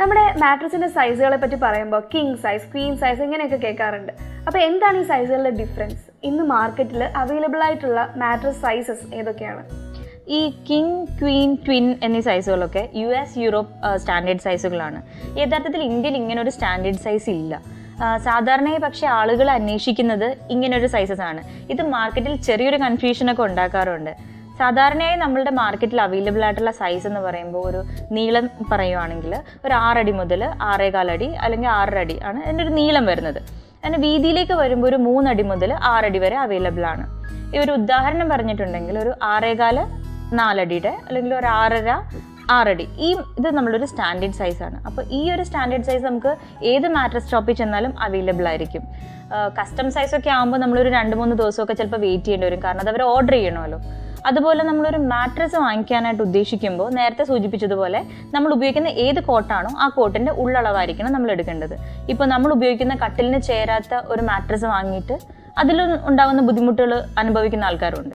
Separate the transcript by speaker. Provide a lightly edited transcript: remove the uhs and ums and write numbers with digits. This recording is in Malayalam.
Speaker 1: നമ്മുടെ മാട്രസിന്റെ സൈസുകളെ പറ്റി പറയുമ്പോൾ കിങ് സൈസ്, ക്വീൻ സൈസ് ഇങ്ങനെയൊക്കെ കേൾക്കാറുണ്ട്. അപ്പോൾ എന്താണ് ഈ സൈസുകളുടെ ഡിഫറൻസ്? ഇന്ന് മാർക്കറ്റിൽ അവൈലബിൾ ആയിട്ടുള്ള മാട്രസ് സൈസസ് ഏതൊക്കെയാണ്?
Speaker 2: ഈ കിങ്, ക്വീൻ, ട്വിൻ എന്നീ സൈസുകളൊക്കെ US, യൂറോപ്പ് സ്റ്റാൻഡേർഡ് സൈസുകളാണ്. യഥാർത്ഥത്തിൽ ഇന്ത്യയിൽ ഇങ്ങനെ ഒരു സ്റ്റാൻഡേർഡ് സൈസ് ഇല്ല. സാധാരണയായി പക്ഷേ ആളുകൾ അന്വേഷിക്കുന്നത് ഇങ്ങനൊരു സൈസസ് ആണ്. ഇത് മാർക്കറ്റിൽ ചെറിയൊരു കൺഫ്യൂഷനൊക്കെ ഉണ്ടാക്കാറുണ്ട്. സാധാരണയായി നമ്മളുടെ മാർക്കറ്റിൽ അവൈലബിൾ ആയിട്ടുള്ള സൈസ് എന്ന് പറയുമ്പോൾ ഒരു നീളം പറയുവാണെങ്കിൽ ഒരു 6 അടി മുതൽ 6.25 അടി അല്ലെങ്കിൽ 6 അടി ആണ് അതിൻ്റെ ഒരു നീളം വരുന്നത്. അതിൻ്റെ വീതിയിലേക്ക് വരുമ്പോൾ ഒരു 3 അടി മുതൽ 6 അടി വരെ അവൈലബിൾ ആണ്. ഈ ഒരു ഉദാഹരണം പറഞ്ഞിട്ടുണ്ടെങ്കിൽ ഒരു 6.25 4 അടിയുടെ അല്ലെങ്കിൽ ഒരു 6.5 6 അടി, ഇത് നമ്മളൊരു സ്റ്റാൻഡേർഡ് സൈസാണ്. അപ്പോൾ ഈ ഒരു സ്റ്റാൻഡേർഡ് സൈസ് നമുക്ക് ഏത് മാട്രസ് ഷോപ്പിൽ ചെന്നാലും അവൈലബിൾ ആയിരിക്കും. കസ്റ്റം സൈസൊക്കെ ആകുമ്പോൾ നമ്മളൊരു 2-3 ദിവസമൊക്കെ ചിലപ്പോൾ വെയിറ്റ് ചെയ്യേണ്ടി വരും, കാരണം അത് അവർ ഓർഡർ ചെയ്യണമല്ലോ. അതുപോലെ നമ്മളൊരു മാട്രസ് വാങ്ങിക്കാനായിട്ട് ഉദ്ദേശിക്കുമ്പോൾ നേരത്തെ സൂചിപ്പിച്ചതുപോലെ നമ്മൾ ഉപയോഗിക്കുന്ന ഏത് കോട്ടാണോ ആ കോട്ടിൻ്റെ ഉള്ളളവായിരിക്കണം നമ്മൾ എടുക്കേണ്ടത്. ഇപ്പോൾ നമ്മൾ ഉപയോഗിക്കുന്ന കട്ടിലിന് ചേരാത്ത ഒരു മാട്രസ് വാങ്ങിയിട്ട് അതിൽ ഉണ്ടാകുന്ന ബുദ്ധിമുട്ടുകൾ അനുഭവിക്കുന്ന ആൾക്കാരുണ്ട്.